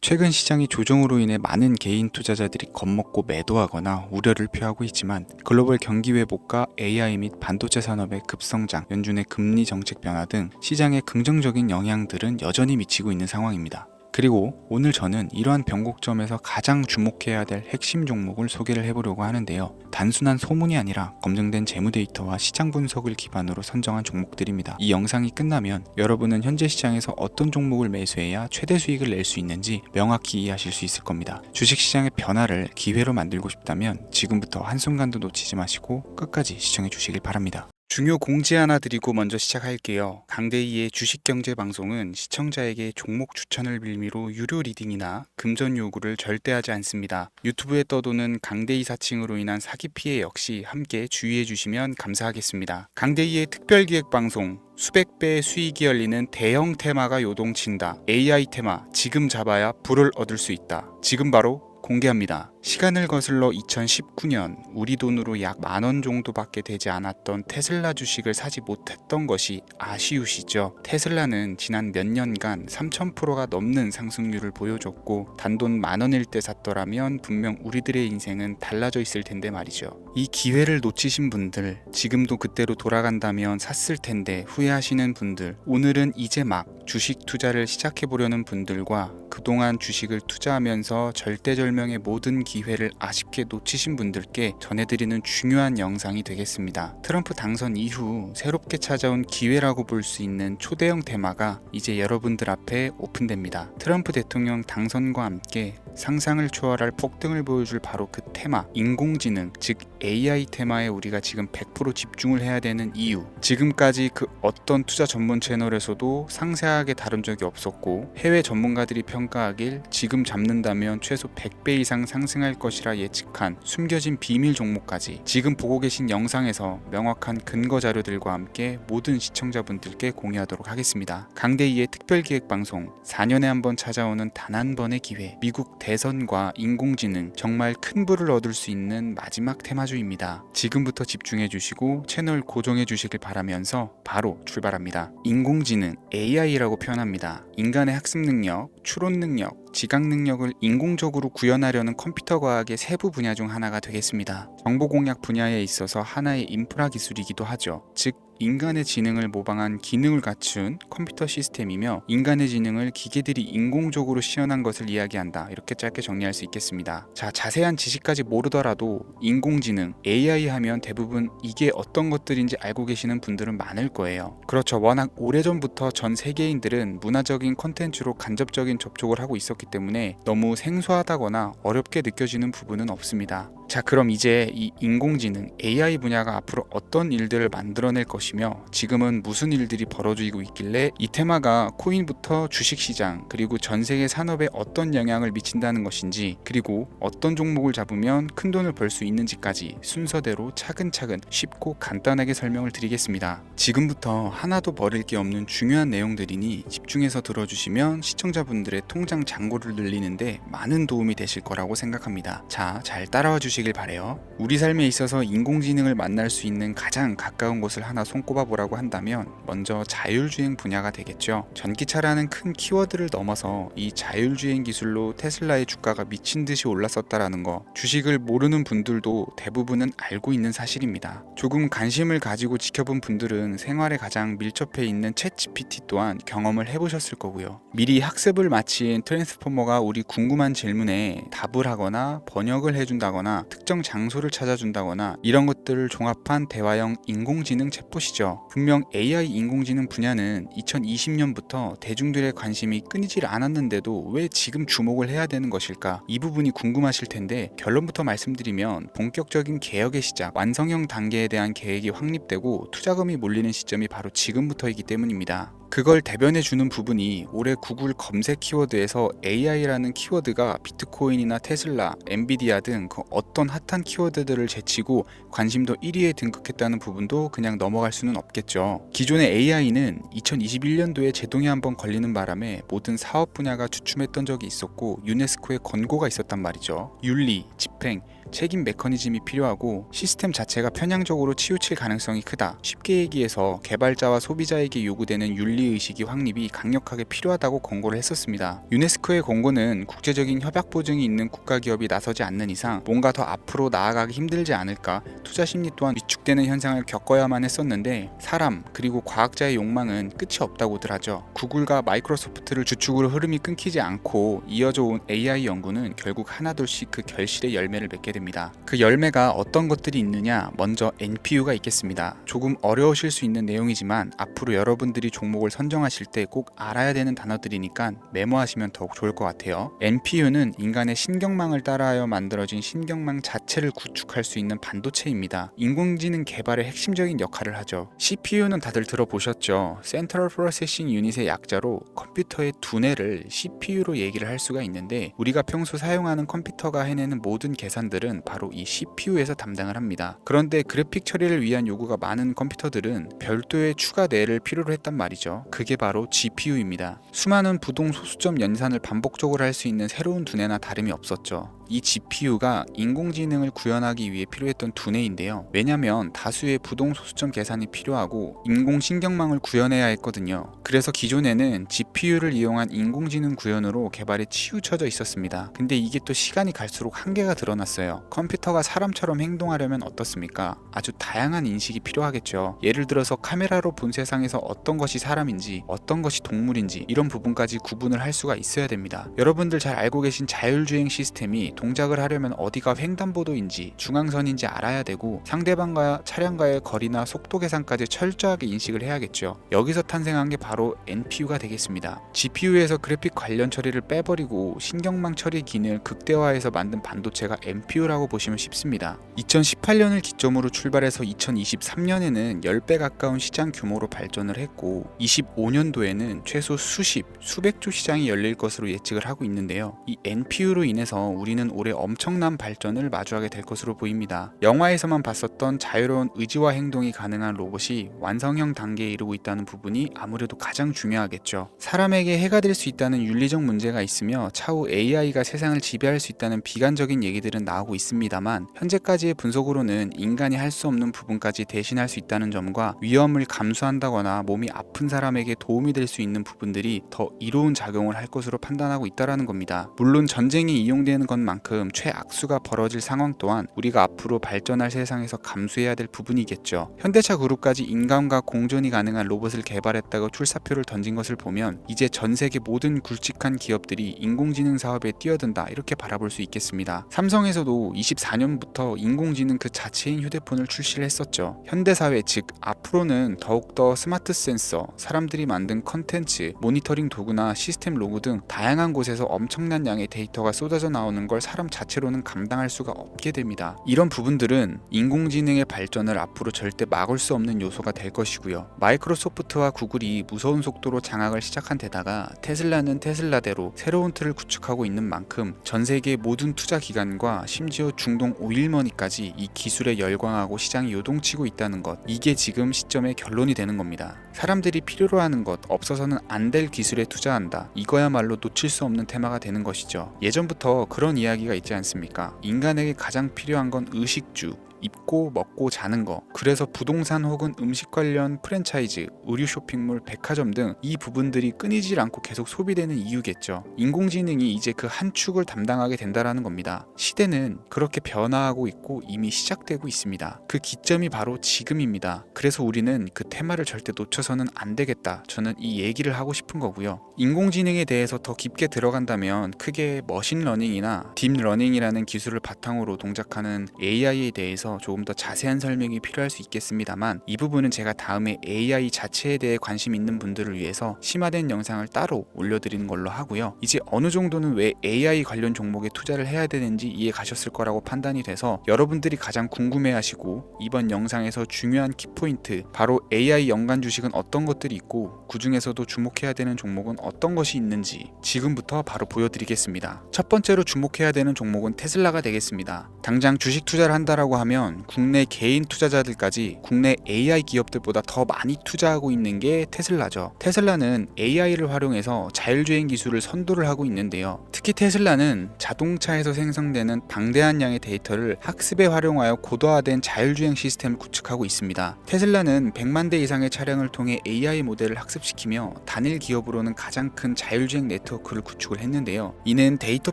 최근 시장이 조정으로 인해 많은 개인 투자자들이 겁먹고 매도하거나 우려를 표하고 있지만 글로벌 경기 회복과 AI 및 반도체 산업의 급성장, 연준의 금리 정책 변화 등 시장에 긍정적인 영향들은 여전히 미치고 있는 상황입니다. 그리고 오늘 저는 이러한 변곡점에서 가장 주목해야 될 핵심 종목을 소개를 해보려고 하는데요. 단순한 소문이 아니라 검증된 재무 데이터와 시장 분석을 기반으로 선정한 종목들입니다. 이 영상이 끝나면 여러분은 현재 시장에서 어떤 종목을 매수해야 최대 수익을 낼 수 있는지 명확히 이해하실 수 있을 겁니다. 주식시장의 변화를 기회로 만들고 싶다면 지금부터 한순간도 놓치지 마시고 끝까지 시청해 주시길 바랍니다. 중요 공지 하나 드리고 먼저 시작할게요. 강대희의 주식경제 방송은 시청자에게 종목 추천을 빌미로 유료 리딩이나 금전 요구를 절대 하지 않습니다. 유튜브에 떠도는 강대희 사칭으로 인한 사기 피해 역시 함께 주의해 주시면 감사하겠습니다. 강대희의 특별기획 방송 수백 배의 수익이 열리는 대형 테마가 요동친다. AI 테마 지금 잡아야 불을 얻을 수 있다. 지금 바로 공개합니다. 시간을 거슬러 2019년 우리 돈으로 약 10,000원 정도밖에 되지 않았던 테슬라 주식을 사지 못했던 것이 아쉬우시죠? 테슬라는 지난 몇 년간 3000%가 넘는 상승률을 보여줬고 단돈 10,000원일 때 샀더라면 분명 우리들의 인생은 달라져 있을 텐데 말이죠. 이 기회를 놓치신 분들, 지금도 그때로 돌아간다면 샀을 텐데 후회하시는 분들, 오늘은 이제 막 주식 투자를 시작해보려는 분들과 그동안 주식을 투자하면서 절대절명의 모든 기회를 아쉽게 놓치신 분들께 전해드리는 중요한 영상이 되겠습니다. 트럼프 당선 이후 새롭게 찾아온 기회라고 볼 수 있는 초대형 테마가 이제 여러분들 앞에 오픈됩니다. 트럼프 대통령 당선과 함께 상상을 초월할 폭등을 보여줄 바로 그 테마, 인공지능, 즉 AI 테마에 우리가 지금 100% 집중을 해야 되는 이유. 지금까지 그 어떤 투자 전문 채널에서도 상세하게 다룬 적이 없었고 해외 전문가들이 평가하길 지금 잡는다면 최소 100배 이상 상승할 것이라 예측한 숨겨진 비밀 종목까지 지금 보고 계신 영상에서 명확한 근거 자료들과 함께 모든 시청자분들께 공유하도록 하겠습니다. 강대희의 특별기획 방송 4년에 한 번 찾아오는 단 한 번의 기회, 미국 대선과 인공지능, 정말 큰 부를 얻을 수 있는 마지막 테마주입니다. 지금부터 집중해 주시고 채널 고정해 주시길 바라면서 바로 출발합니다. 인공지능, AI라고 표현합니다. 인간의 학습 능력, 추론 능력, 지각 능력을 인공적으로 구현하려는 컴퓨터 과학의 세부 분야 중 하나가 되겠습니다. 정보 공략 분야에 있어서 하나의 인프라 기술이기도 하죠. 즉 인간의 지능을 모방한 기능을 갖춘 컴퓨터 시스템이며 인간의 지능을 기계들이 인공적으로 시연한 것을 이야기한다. 이렇게 짧게 정리할 수 있겠습니다. 자, 자세한 지식까지 모르더라도 인공지능, AI 하면 대부분 이게 어떤 것들인지 알고 계시는 분들은 많을 거예요. 그렇죠. 워낙 오래전부터 전 세계인들은 문화적인 콘텐츠로 간접적인 접촉을 하고 있었기 때문에 너무 생소하다거나 어렵게 느껴지는 부분은 없습니다. 자, 그럼 이제 이 인공지능, AI 분야가 앞으로 어떤 일들을 만들어낼 것이며 지금은 무슨 일들이 벌어지고 있길래 이 테마가 코인부터 주식시장 그리고 전 세계 산업에 어떤 영향을 미친다는 것인지 그리고 어떤 종목을 잡으면 큰 돈을 벌 수 있는지까지 순서대로 차근차근 쉽고 간단하게 설명을 드리겠습니다. 지금부터 하나도 버릴 게 없는 중요한 내용들이니 집중해서 들어주시면 시청자분들의 통장 잔고를 늘리는데 많은 도움이 되실 거라고 생각합니다. 자, 잘 따라와 주시길 바래요. 우리 삶에 있어서 인공지능을 만날 수 있는 가장 가까운 곳을 하나 손꼽아 보라고 한다면 먼저 자율주행 분야가 되겠죠. 전기차라는 큰 키워드를 넘어서 이 자율주행 기술로 테슬라의 주가가 미친 듯이 올랐었다라는 거, 주식을 모르는 분들도 대부분은 알고 있는 사실입니다. 조금 관심을 가지고 지켜본 분들은 생활에 가장 밀접해 있는 챗GPT 또한 경험을 해보셨을 거고요. 미리 학습을 마친 트랜스포머가 우리 궁금한 질문에 답을 하거나 번역을 해준다거나 특정 장소를 찾아준다거나 이런 것들을 종합한 대화형 인공지능 챗봇이죠. 분명 AI 인공지능 분야는 2020년부터 대중들의 관심이 끊이질 않았는데도 왜 지금 주목을 해야 되는 것일까? 이 부분이 궁금하실 텐데 결론부터 말씀드리면 본격적인 개혁의 시작, 완성형 단계에 대한 계획이 확립되고 투자금이 몰리는 시점이 바로 지금부터이기 때문입니다. 그걸 대변해주는 부분이 올해 구글 검색 키워드에서 AI라는 키워드가 비트코인이나 테슬라, 엔비디아 등 그 어떤 핫한 키워드들을 제치고 관심도 1위에 등극했다는 부분도 그냥 넘어갈 수는 없겠죠. 기존의 AI는 2021년도에 제동이 한번 걸리는 바람에 모든 사업 분야가 주춤했던 적이 있었고 유네스코의 권고가 있었단 말이죠. 윤리, 집행, 책임 메커니즘이 필요하고 시스템 자체가 편향적으로 치우칠 가능성이 크다. 쉽게 얘기해서 개발자와 소비자에게 요구되는 윤리 윤리의식이 확립이 강력하게 필요하다고 권고를 했었습니다. 유네스코의 권고는 국제적인 협약 보증이 있는 국가기업이 나서지 않는 이상 뭔가 더 앞으로 나아가기 힘들지 않을까, 투자 심리 또한 위축되는 현상을 겪어야만 했었는데 사람 그리고 과학자의 욕망은 끝이 없다고들 하죠. 구글과 마이크로소프트를 주축으로 흐름이 끊기지 않고 이어져 온 AI 연구는 결국 하나둘씩 그 결실의 열매를 맺게 됩니다. 그 열매가 어떤 것들이 있느냐, 먼저 NPU가 있겠습니다. 조금 어려우실 수 있는 내용이지만 앞으로 여러분들이 종목을 선정하실 때 꼭 알아야 되는 단어들이니까 메모하시면 더욱 좋을 것 같아요. NPU는 인간의 신경망을 따라하여 만들어진 신경망 자체를 구축할 수 있는 반도체입니다. 인공지능 개발의 핵심적인 역할을 하죠. CPU는 다들 들어보셨죠? Central Processing Unit의 약자로 컴퓨터의 두뇌를 CPU로 얘기를 할 수가 있는데, 우리가 평소 사용하는 컴퓨터가 해내는 모든 계산들은 바로 이 CPU에서 담당을 합니다. 그런데 그래픽 처리를 위한 요구가 많은 컴퓨터들은 별도의 추가 뇌를 필요로 했단 말이죠. 그게 바로 GPU입니다. 수많은 부동 소수점 연산을 반복적으로 할 수 있는 새로운 두뇌나 다름이 없었죠. 이 GPU가 인공지능을 구현하기 위해 필요했던 두뇌인데요. 왜냐면 다수의 부동 소수점 계산이 필요하고 인공신경망을 구현해야 했거든요. 그래서 기존에는 GPU를 이용한 인공지능 구현으로 개발에 치우쳐져 있었습니다. 근데 이게 또 시간이 갈수록 한계가 드러났어요. 컴퓨터가 사람처럼 행동하려면 어떻습니까? 아주 다양한 인식이 필요하겠죠. 예를 들어서 카메라로 본 세상에서 어떤 것이 사람인지 어떤 것이 동물인지 이런 부분까지 구분을 할 수가 있어야 됩니다. 여러분들 잘 알고 계신 자율주행 시스템이 동작을 하려면 어디가 횡단보도인지 중앙선인지 알아야 되고, 상대방과 차량과의 거리나 속도 계산까지 철저하게 인식을 해야겠죠. 여기서 탄생한 게 바로 NPU가 되겠습니다. GPU에서 그래픽 관련 처리를 빼버리고 신경망 처리 기능을 극대화해서 만든 반도체가 NPU라고 보시면 쉽습니다. 2018년을 기점으로 출발해서 2023년에는 10배 가까운 시장 규모로 발전을 했고 25년도에는 최소 수백조 시장이 열릴 것으로 예측을 하고 있는데요. 이 NPU로 인해서 우리는 올해 엄청난 발전을 마주하게 될 것으로 보입니다. 영화에서만 봤었던 자유로운 의지와 행동이 가능한 로봇이 완성형 단계에 이르고 있다는 부분이 아무래도 가장 중요하겠죠. 사람에게 해가 될 수 있다는 윤리적 문제가 있으며 차후 AI가 세상을 지배할 수 있다는 비관적인 얘기들은 나오고 있습니다만, 현재까지의 분석으로는 인간이 할 수 없는 부분까지 대신할 수 있다는 점과 위험을 감수한다거나 몸이 아픈 사람에게 도움이 될 수 있는 부분들이 더 이로운 작용을 할 것으로 판단하고 있다는 겁니다. 물론 전쟁에 이용되는 것만큼 최악수가 벌어질 상황 또한 우리가 앞으로 발전할 세상에서 감수해야 될 부분이겠죠. 현대차 그룹까지 인간과 공존이 가능한 로봇을 개발했다고 출사표를 던진 것을 보면 이제 전 세계 모든 굵직한 기업들이 인공지능 사업에 뛰어든다, 이렇게 바라볼 수 있겠습니다. 삼성에서도 24년부터 인공지능 그 자체인 휴대폰을 출시를 했었죠. 현대사회, 즉 앞으로는 더욱더 스마트 센서, 사람들이 만든 컨텐츠, 모니터링 도구나 시스템 로그 등 다양한 곳에서 엄청난 양의 데이터가 쏟아져 나오는 걸 사람 자체로는 감당할 수가 없게 됩니다. 이런 부분들은 인공지능의 발전을 앞으로 절대 막을 수 없는 요소가 될 것이고요. 마이크로소프트와 구글이 무서운 속도로 장악을 시작한 데다가 테슬라는 테슬라대로 새로운 틀을 구축하고 있는 만큼 전 세계 모든 투자 기관과 심지어 중동 오일머니까지 이 기술에 열광하고 시장이 요동치고 있다는 것, 이게 지금 시점의 결론이 되는 겁니다. 사람들이 필요로 하는 것, 없어서는 안 될 기술에 투자한다, 이거야말로 놓칠 수 없는 테마가 되는 것이죠. 예전부터 그런 이야기가 있지 않습니까? 인간에게 가장 필요한 건 의식주, 입고 먹고 자는 거. 그래서 부동산 혹은 음식 관련 프랜차이즈, 의류 쇼핑몰, 백화점 등 이 부분들이 끊이질 않고 계속 소비되는 이유겠죠. 인공지능이 이제 그 한 축을 담당하게 된다라는 겁니다. 시대는 그렇게 변화하고 있고 이미 시작되고 있습니다. 그 기점이 바로 지금입니다. 그래서 우리는 그 테마를 절대 놓쳐서는 안 되겠다, 저는 이 얘기를 하고 싶은 거고요. 인공지능에 대해서 더 깊게 들어간다면 크게 머신러닝이나 딥러닝이라는 기술을 바탕으로 동작하는 AI에 대해서 조금 더 자세한 설명이 필요할 수 있겠습니다만, 이 부분은 제가 다음에 AI 자체에 대해 관심 있는 분들을 위해서 심화된 영상을 따로 올려드리는 걸로 하고요. 이제 어느 정도는 왜 AI 관련 종목에 투자를 해야 되는지 이해 가셨을 거라고 판단이 돼서 여러분들이 가장 궁금해하시고 이번 영상에서 중요한 키포인트, 바로 AI 연관 주식은 어떤 것들이 있고 그 중에서도 주목해야 되는 종목은 어떤 것이 있는지 지금부터 바로 보여드리겠습니다. 첫 번째로 주목해야 되는 종목은 테슬라가 되겠습니다. 당장 주식 투자를 한다라고 하면 보자면 국내 개인 투자자들까지 국내 AI 기업들보다 더 많이 투자하고 있는 게 테슬라죠. 테슬라는 AI를 활용해서 자율주행 기술을 선도를 하고 있는데요. 특히 테슬라는 자동차에서 생성되는 방대한 양의 데이터를 학습에 활용하여 고도화된 자율주행 시스템을 구축하고 있습니다. 테슬라는 100만 대 이상의 차량을 통해 AI 모델을 학습시키며 단일 기업으로는 가장 큰 자율주행 네트워크를 구축을 했는데요. 이는 데이터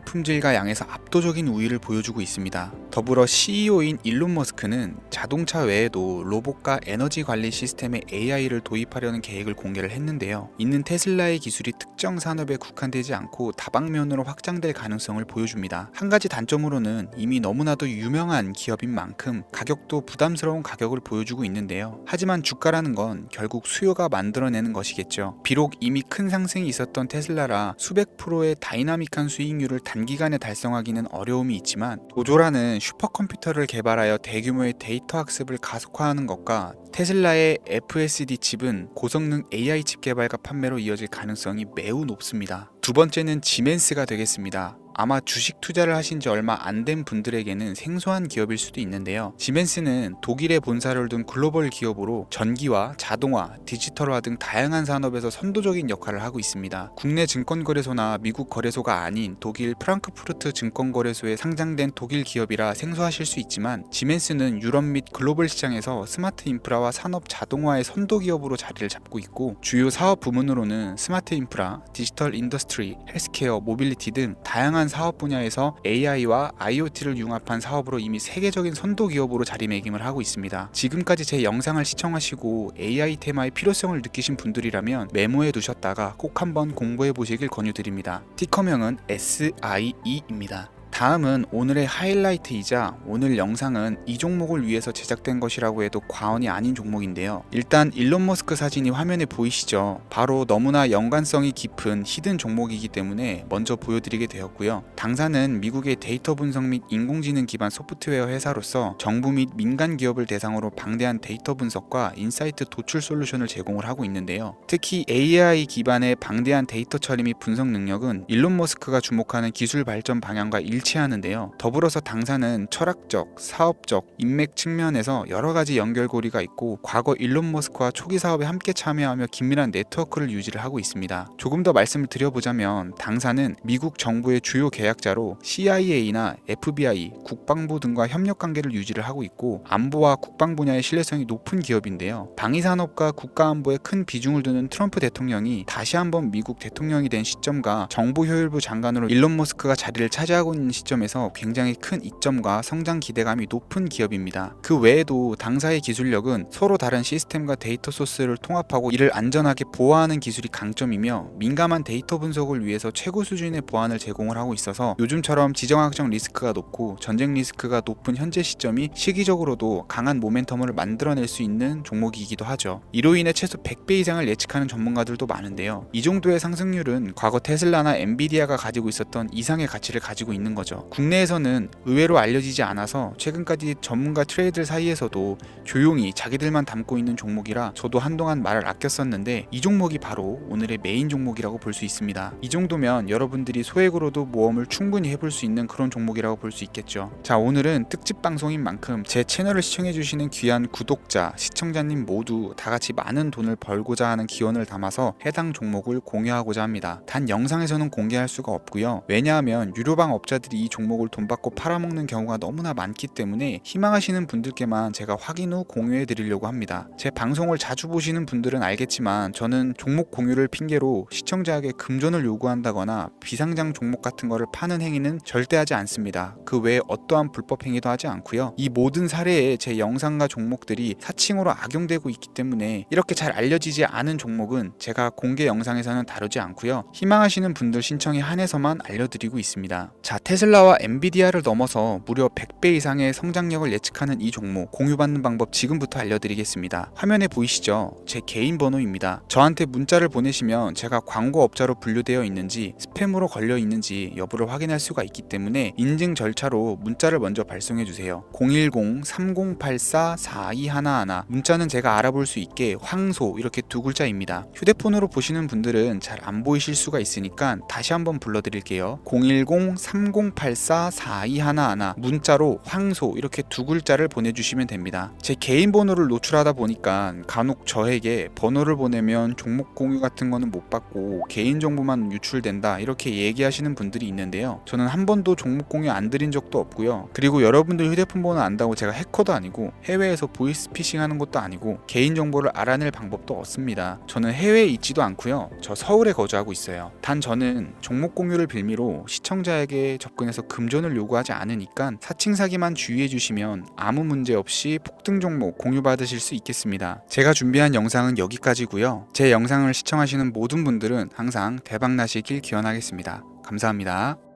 품질과 양에서 압도적인 우위를 보여주고 있습니다. 더불어 CEO인 일론 머스크는 자동차 외에도 로봇과 에너지 관리 시스템에 AI를 도입하려는 계획을 공개를 했는데요. 이는 테슬라의 기술이 특정 산업에 국한되지 않고 다방면으로 확장될 가능성을 보여줍니다. 한 가지 단점으로는 이미 너무나도 유명한 기업인 만큼 가격도 부담스러운 가격을 보여주고 있는데요. 하지만 주가라는 건 결국 수요가 만들어내는 것이겠죠. 비록 이미 큰 상승이 있었던 테슬라라 수백 프로의 다이나믹한 수익률을 단기간에 달성하기는 어려움이 있지만 도조라는 슈퍼컴퓨터를 개발하여 대규모의 데이터 학습을 가속화하는 것과 테슬라의 FSD 칩은 고성능 AI 칩 개발과 판매로 이어질 가능성이 매우 높습니다. 두 번째는 지멘스가 되겠습니다. 아마 주식 투자를 하신 지 얼마 안 된 분들에게는 생소한 기업일 수도 있는데요. 지멘스는 독일에 본사를 둔 글로벌 기업으로 전기와 자동화, 디지털화 등 다양한 산업에서 선도적인 역할을 하고 있습니다. 국내 증권거래소나 미국 거래소가 아닌 독일 프랑크푸르트 증권거래소에 상장된 독일 기업이라 생소하실 수 있지만 지멘스는 유럽 및 글로벌 시장에서 스마트 인프라와 산업 자동화의 선도 기업으로 자리를 잡고 있고 주요 사업 부문으로는 스마트 인프라, 디지털 인더스트리, 헬스케어, 모빌리티 등 다양한 사업 분야에서 AI와 IoT를 융합한 사업으로 이미 세계적인 선도 기업으로 자리매김을 하고 있습니다. 지금까지 제 영상을 시청하시고 AI 테마의 필요성을 느끼신 분들이라면 메모해 두셨다가 꼭 한번 공부해 보시길 권유드립니다. 티커명은 SIE입니다. 다음은 오늘의 하이라이트이자 오늘 영상은 이 종목을 위해서 제작된 것이라고 해도 과언이 아닌 종목인데요. 일단 일론 머스크 사진이 화면에 보이시죠? 바로 너무나 연관성이 깊은 히든 종목이기 때문에 먼저 보여드리게 되었고요. 당사는 미국의 데이터 분석 및 인공지능 기반 소프트웨어 회사로서 정부 및 민간 기업을 대상으로 방대한 데이터 분석과 인사이트 도출 솔루션을 제공을 하고 있는데요. 특히 AI 기반의 방대한 데이터 처리 및 분석 능력은 일론 머스크가 주목하는 기술 발전 방향과 일치하는데요. 더불어서 당사는 철학적, 사업적, 인맥 측면에서 여러 가지 연결고리가 있고 과거 일론 머스크와 초기 사업에 함께 참여하며 긴밀한 네트워크를 유지를 하고 있습니다. 조금 더 말씀을 드려보자면 당사는 미국 정부의 주요 계약자로 CIA나 FBI, 국방부 등과 협력 관계를 유지를 하고 있고 안보와 국방 분야의 신뢰성이 높은 기업인데요. 방위산업과 국가안보에 큰 비중을 두는 트럼프 대통령이 다시 한번 미국 대통령이 된 시점과 정보효율부 장관으로 일론 머스크가 자리를 차지하고 있는 시점에서 굉장히 큰 이점과 성장 기대감이 높은 기업입니다. 그 외에도 당사의 기술력은 서로 다른 시스템과 데이터 소스를 통합하고 이를 안전하게 보호하는 기술이 강점이며 민감한 데이터 분석을 위해서 최고 수준의 보안을 제공을 하고 있어서 요즘처럼 지정학적 리스크가 높고 전쟁 리스크가 높은 현재 시점이 시기적으로도 강한 모멘텀을 만들어낼 수 있는 종목이기도 하죠. 이로 인해 최소 100배 이상을 예측하는 전문가들도 많은데요. 이 정도의 상승률은 과거 테슬라나 엔비디아가 가지고 있었던 이상의 가치를 가지고 있는 거죠. 국내에서는 의외로 알려지지 않아서 최근까지 전문가 트레이더 사이에서도 조용히 자기들만 담고 있는 종목이라 저도 한동안 말을 아꼈었는데 이 종목이 바로 오늘의 메인 종목이라고 볼 수 있습니다. 이 정도면 여러분들이 소액으로도 모험을 충분히 해볼 수 있는 그런 종목이라고 볼 수 있겠죠. 자, 오늘은 특집 방송인 만큼 제 채널을 시청해주시는 귀한 구독자, 시청자님 모두 다같이 많은 돈을 벌고자 하는 기원을 담아서 해당 종목을 공유하고자 합니다. 단 영상에서는 공개할 수가 없고요. 왜냐하면 유료방 업자들이 이 종목을 돈 받고 팔아먹는 경우가 너무나 많기 때문에 희망하시는 분들께만 제가 확인 후 공유해 드리려고 합니다. 제 방송을 자주 보시는 분들은 알겠지만 저는 종목 공유를 핑계로 시청자에게 금전을 요구한다거나 비상장 종목 같은 거를 파는 행위는 절대 하지 않습니다. 그 외에 어떠한 불법 행위도 하지 않고요. 이 모든 사례에 제 영상과 종목들이 사칭으로 악용되고 있기 때문에 이렇게 잘 알려지지 않은 종목은 제가 공개 영상에서는 다루지 않고요. 희망하시는 분들 신청에 한해서만 알려드리고 있습니다. 자, 테슬라와 엔비디아를 넘어서 무려 100배 이상의 성장력을 예측하는 이 종목 공유받는 방법 지금부터 알려드리겠습니다. 화면에 보이시죠? 제 개인 번호입니다. 저한테 문자를 보내시면 제가 광고업자로 분류되어 있는지 스팸으로 걸려 있는지 여부를 확인할 수가 있기 때문에 인증 절차로 문자를 먼저 발송해주세요. 010-3084-4211 문자는 제가 알아볼 수 있게 황소 이렇게 두 글자입니다. 휴대폰으로 보시는 분들은 잘 안 보이실 수가 있으니까 다시 한번 불러드릴게요. 010-3084 084-4211 문자로 황소 이렇게 두 글자를 보내주시면 됩니다. 제 개인 번호를 노출하다 보니까 간혹 저에게 번호를 보내면 종목 공유 같은 거는 못 받고 개인정보만 유출된다 이렇게 얘기하시는 분들이 있는데요. 저는 한 번도 종목 공유 안 드린 적도 없고요. 그리고 여러분들 휴대폰 번호 안다고 제가 해커도 아니고 해외에서 보이스피싱 하는 것도 아니고 개인정보를 알아낼 방법도 없습니다. 저는 해외에 있지도 않고요. 저 서울에 거주하고 있어요. 단 저는 종목 공유를 빌미로 시청자에게 접근해서 금전을 요구하지 않으니까 사칭 사기만 주의해 주시면 아무 문제 없이 폭등 종목 공유받으실 수 있겠습니다. 제가 준비한 영상은 여기까지고요. 제 영상을 시청하시는 모든 분들은 항상 대박 나시길 기원하겠습니다. 감사합니다.